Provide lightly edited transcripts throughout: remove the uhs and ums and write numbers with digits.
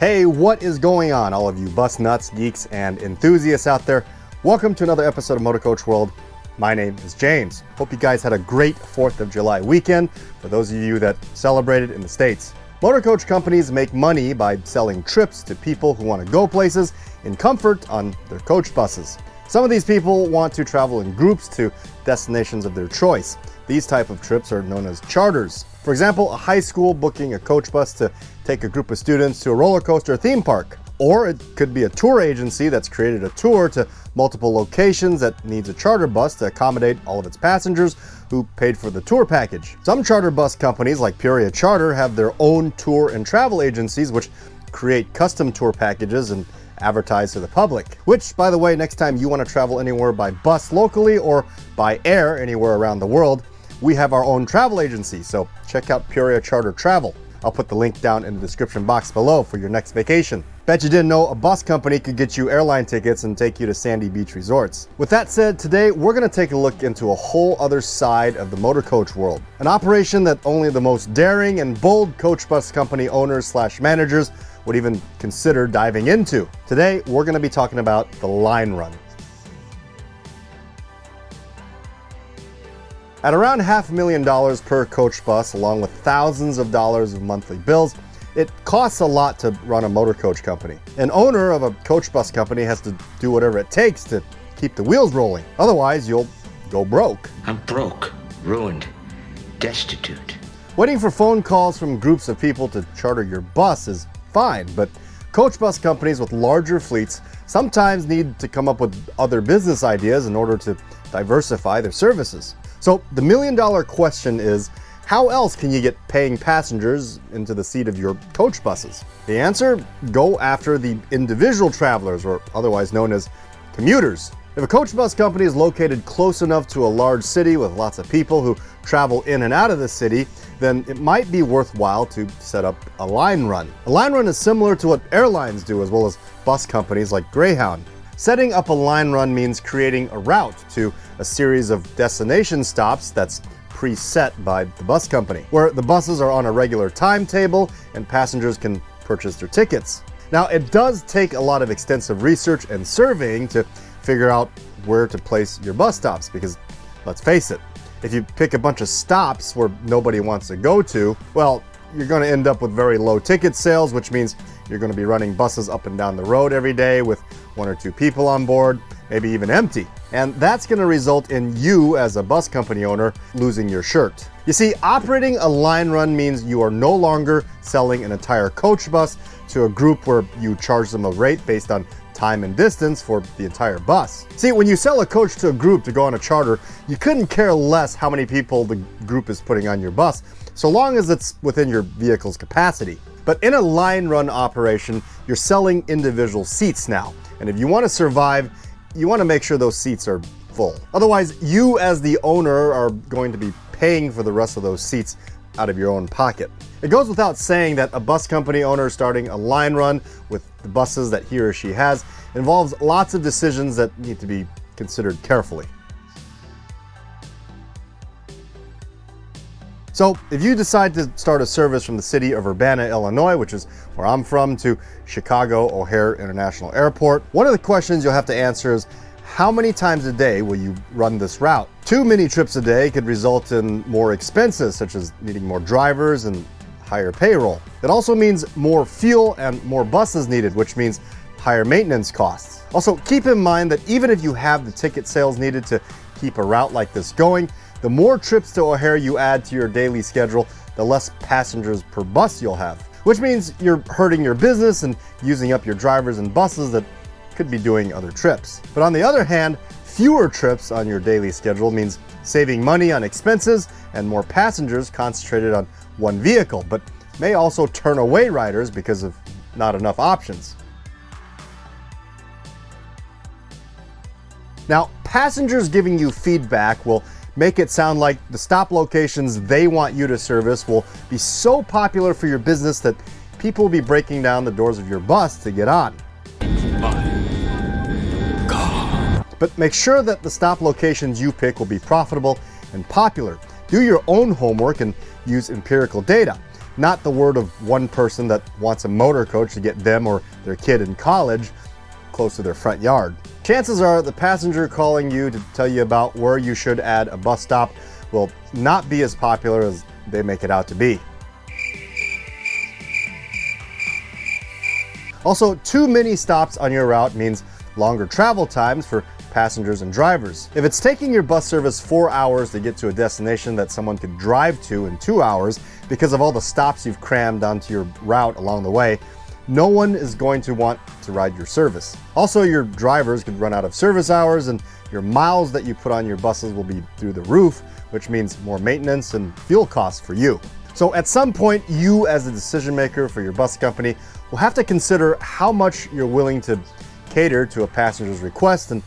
Hey, what is going on, all of you bus nuts, geeks, and enthusiasts out there? Welcome to another episode of Motor Coach World. My name is James. Hope you guys had a great 4th of July weekend, for those of you that celebrated in the States. Motor coach companies make money by selling trips to people who want to go places in comfort on their coach buses. Some of these people want to travel in groups to destinations of their choice. These type of trips are known as charters. For example, a high school booking a coach bus to take a group of students to a roller coaster theme park. Or it could be a tour agency that's created a tour to multiple locations that needs a charter bus to accommodate all of its passengers who paid for the tour package. Some charter bus companies like Peoria Charter have their own tour and travel agencies which create custom tour packages and advertise to the public. Which, by the way, next time you want to travel anywhere by bus locally or by air anywhere around the world, we have our own travel agency, so check out Peoria Charter Travel. I'll put the link down in the description box below for your next vacation. Bet you didn't know a bus company could get you airline tickets and take you to sandy beach resorts. With that said, today we're going to take a look into a whole other side of the motor coach world. An operation that only the most daring and bold coach bus company owners/managers would even consider diving into. Today, we're going to be talking about the line run. At around $500,000 per coach bus, along with thousands of dollars of monthly bills, it costs a lot to run a motor coach company. An owner of a coach bus company has to do whatever it takes to keep the wheels rolling. Otherwise, you'll go broke. I'm broke, ruined, destitute. Waiting for phone calls from groups of people to charter your bus is fine, but coach bus companies with larger fleets sometimes need to come up with other business ideas in order to diversify their services. So the million-dollar question is, how else can you get paying passengers into the seat of your coach buses? The answer? Go after the individual travelers, or otherwise known as commuters. If a coach bus company is located close enough to a large city with lots of people who travel in and out of the city, then it might be worthwhile to set up a line run. A line run is similar to what airlines do, as well as bus companies like Greyhound. Setting up a line run means creating a route to a series of destination stops that's preset by the bus company, where the buses are on a regular timetable and passengers can purchase their tickets. Now, it does take a lot of extensive research and surveying to figure out where to place your bus stops, because let's face it, if you pick a bunch of stops where nobody wants to go to, well, you're going to end up with very low ticket sales, which means you're going to be running buses up and down the road every day with 1 or 2 people on board, maybe even empty. And that's going to result in you, as a bus company owner, losing your shirt. You see, operating a line run means you are no longer selling an entire coach bus to a group where you charge them a rate based on time and distance for the entire bus. See, when you sell a coach to a group to go on a charter, you couldn't care less how many people the group is putting on your bus, so long as it's within your vehicle's capacity. But in a line run operation, you're selling individual seats now. And if you want to survive, you want to make sure those seats are full. Otherwise, you as the owner are going to be paying for the rest of those seats out of your own pocket. It goes without saying that a bus company owner starting a line run with the buses that he or she has involves lots of decisions that need to be considered carefully. So if you decide to start a service from the city of Urbana, Illinois, which is where I'm from, to Chicago O'Hare International Airport, one of the questions you'll have to answer is, how many times a day will you run this route? Too many trips a day could result in more expenses, such as needing more drivers and higher payroll. It also means more fuel and more buses needed, which means higher maintenance costs. Also, keep in mind that even if you have the ticket sales needed to keep a route like this going, the more trips to O'Hare you add to your daily schedule, the less passengers per bus you'll have. Which means you're hurting your business and using up your drivers and buses that could be doing other trips. But on the other hand, fewer trips on your daily schedule means saving money on expenses and more passengers concentrated on one vehicle, but may also turn away riders because of not enough options. Now, passengers giving you feedback will make it sound like the stop locations they want you to service will be so popular for your business that people will be breaking down the doors of your bus to get on. But make sure that the stop locations you pick will be profitable and popular. Do your own homework and use empirical data. not the word of one person that wants a motor coach to get them or their kid in college close to their front yard. Chances are the passenger calling you to tell you about where you should add a bus stop will not be as popular as they make it out to be. Also, too many stops on your route means longer travel times for passengers and drivers. If it's taking your bus service 4 hours to get to a destination that someone could drive to in 2 hours because of all the stops you've crammed onto your route along the way, no one is going to want to ride your service. Also, your drivers could run out of service hours and your miles that you put on your buses will be through the roof, which means more maintenance and fuel costs for you. So at some point, you as a decision maker for your bus company will have to consider how much you're willing to cater to a passenger's request and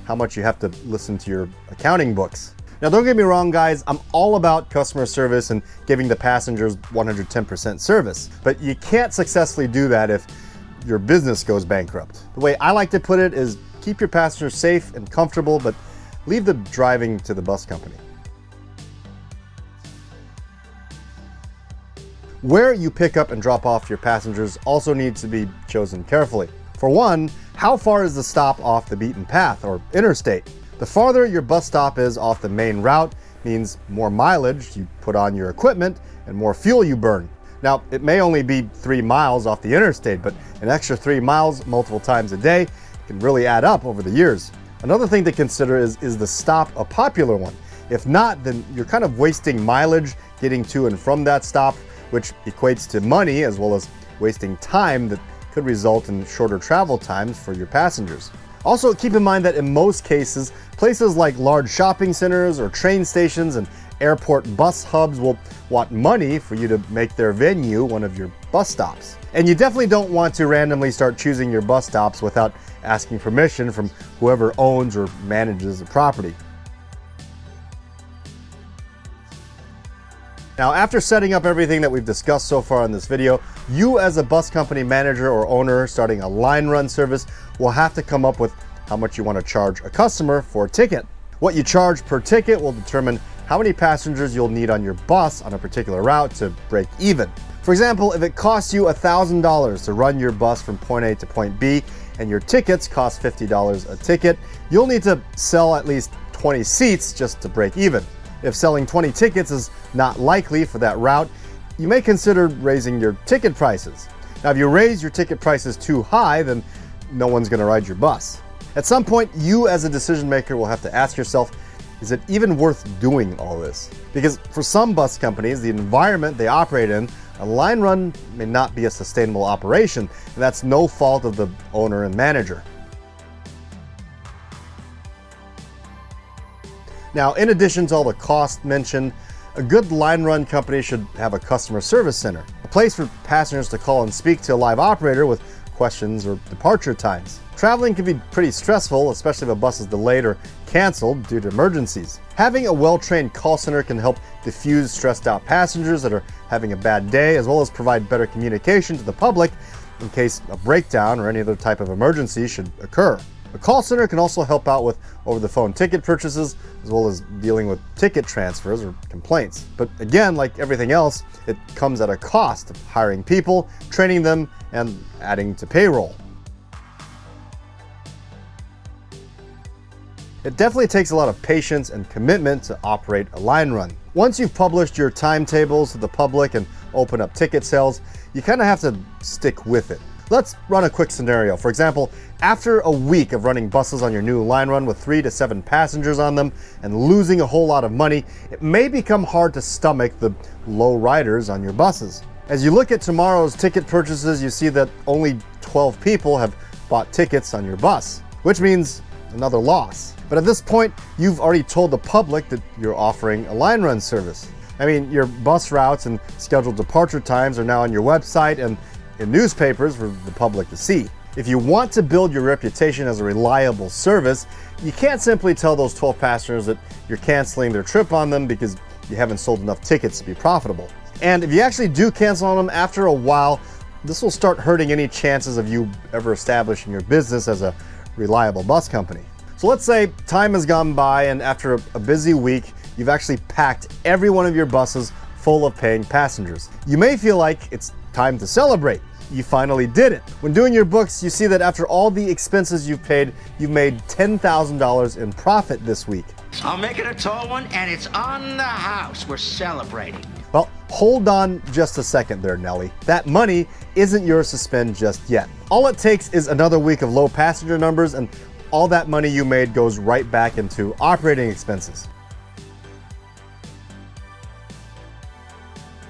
how much you have to listen to your accounting books. Now, don't get me wrong, guys, I'm all about customer service and giving the passengers 110% service, but you can't successfully do that if your business goes bankrupt. The way I like to put it is keep your passengers safe and comfortable, but leave the driving to the bus company. Where you pick up and drop off your passengers also needs to be chosen carefully. For one, how far is the stop off the beaten path or interstate? The farther your bus stop is off the main route means more mileage you put on your equipment and more fuel you burn. Now, it may only be 3 miles off the interstate, but an extra 3 miles multiple times a day can really add up over the years. Another thing to consider is the stop a popular one? If not, then you're kind of wasting mileage getting to and from that stop, which equates to money as well as wasting time that could result in shorter travel times for your passengers. Also, keep in mind that in most cases, places like large shopping centers or train stations and airport bus hubs will want money for you to make their venue one of your bus stops. And you definitely don't want to randomly start choosing your bus stops without asking permission from whoever owns or manages the property. Now, after setting up everything that we've discussed so far in this video, you as a bus company manager or owner starting a line run service will have to come up with how much you want to charge a customer for a ticket. What you charge per ticket will determine how many passengers you'll need on your bus on a particular route to break even. For example, if it costs you $1,000 to run your bus from point A to point B and your tickets cost $50 a ticket, you'll need to sell at least 20 seats just to break even. If selling 20 tickets is not likely for that route, you may consider raising your ticket prices. Now, if you raise your ticket prices too high, then no one's going to ride your bus. At some point, you as a decision maker will have to ask yourself, is it even worth doing all this? Because for some bus companies, the environment they operate in, a line run may not be a sustainable operation, and that's no fault of the owner and manager. Now, in addition to all the costs mentioned, a good line run company should have a customer service center, a place for passengers to call and speak to a live operator with questions or departure times. Traveling can be pretty stressful, especially if a bus is delayed or canceled due to emergencies. Having a well-trained call center can help diffuse stressed out passengers that are having a bad day, as well as provide better communication to the public in case a breakdown or any other type of emergency should occur. A call center can also help out with over-the-phone ticket purchases, as well as dealing with ticket transfers or complaints. But again, like everything else, it comes at a cost of hiring people, training them, and adding to payroll. It definitely takes a lot of patience and commitment to operate a line run. Once you've published your timetables to the public and open up ticket sales, you kind of have to stick with it. Let's run a quick scenario. For example, after a week of running buses on your new line run with 3 to 7 passengers on them and losing a whole lot of money, it may become hard to stomach the low riders on your buses. As you look at tomorrow's ticket purchases, you see that only 12 people have bought tickets on your bus, which means another loss. But at this point, you've already told the public that you're offering a line run service. I mean, your bus routes and scheduled departure times are now on your website and in newspapers for the public to see. If you want to build your reputation as a reliable service, you can't simply tell those 12 passengers that you're canceling their trip on them because you haven't sold enough tickets to be profitable. And if you actually do cancel on them after a while, this will start hurting any chances of you ever establishing your business as a reliable bus company. So let's say time has gone by and after a busy week, you've actually packed every one of your buses full of paying passengers. You may feel like it's time to celebrate. You finally did it. When doing your books, you see that after all the expenses you've paid, you've made $10,000 in profit this week. I'll make it a tall one, and it's on the house. We're celebrating. Well, hold on just a second there, Nelly. That money isn't yours to spend just yet. All it takes is another week of low passenger numbers, and all that money you made goes right back into operating expenses.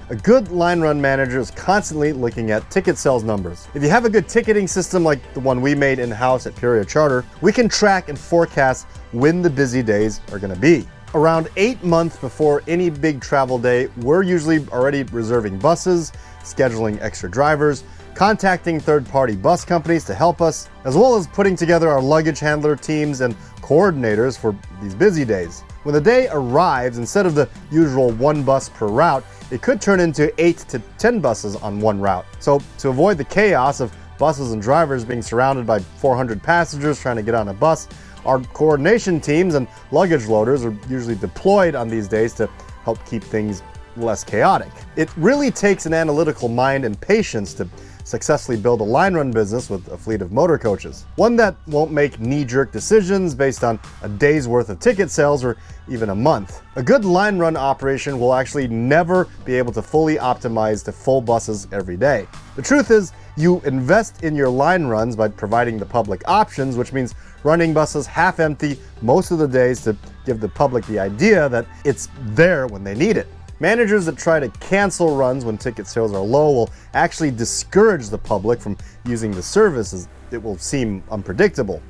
A good line run manager is constantly looking at ticket sales numbers. If you have a good ticketing system like the one we made in-house at Peoria Charter, we can track and forecast when the busy days are going to be. Around 8 months before any big travel day, we're usually already reserving buses, scheduling extra drivers, contacting third-party bus companies to help us, as well as putting together our luggage handler teams and coordinators for these busy days. When the day arrives, instead of the usual 1 bus per route, it could turn into 8 to 10 buses on one route. So to avoid the chaos of buses and drivers being surrounded by 400 passengers trying to get on a bus, our coordination teams and luggage loaders are usually deployed on these days to help keep things less chaotic. It really takes an analytical mind and patience to successfully build a line run business with a fleet of motor coaches. One that won't make knee-jerk decisions based on a day's worth of ticket sales or even a month. A good line run operation will actually never be able to fully optimize to full buses every day. The truth is, you invest in your line runs by providing the public options, which means running buses half empty most of the days to give the public the idea that it's there when they need it. Managers that try to cancel runs when ticket sales are low will actually discourage the public from using the service, as it will seem unpredictable.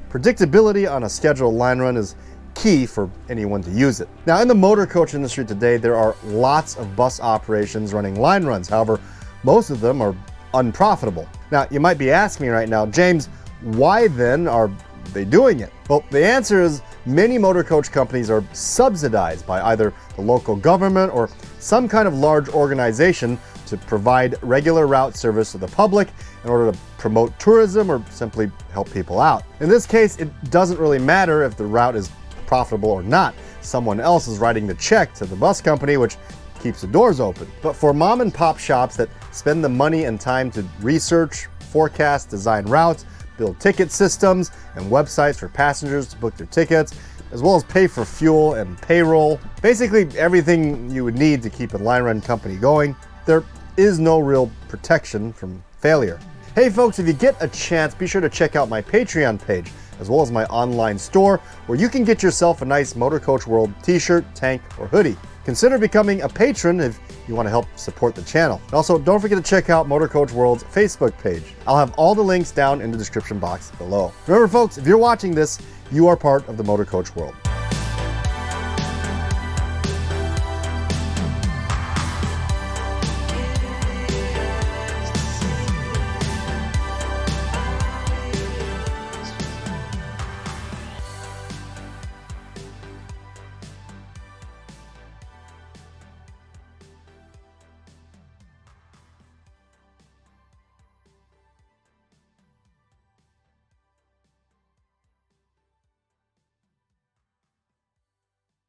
Predictability on a scheduled line run is key for anyone to use it. Now, in the motor coach industry today, there are lots of bus operations running line runs. However, most of them are unprofitable. Now, you might be asking me right now, James, why then are they doing it? Well, the answer is many motor coach companies are subsidized by either the local government or some kind of large organization to provide regular route service to the public in order to promote tourism or simply help people out. In this case, it doesn't really matter if the route is profitable or not. Someone else is writing the check to the bus company, which keeps the doors open. But for mom and pop shops that spend the money and time to research, forecast, design routes, build ticket systems and websites for passengers to book their tickets, as well as pay for fuel and payroll, basically everything you would need to keep a line run company going, there is no real protection from failure. Hey folks, if you get a chance, be sure to check out my Patreon page, as well as my online store, where you can get yourself a nice Motor Coach World t-shirt, tank, or hoodie. Consider becoming a patron if you want to help support the channel. Also, don't forget to check out Motor Coach World's Facebook page. I'll have all the links down in the description box below. Remember folks, if you're watching this, you are part of the Motor Coach World.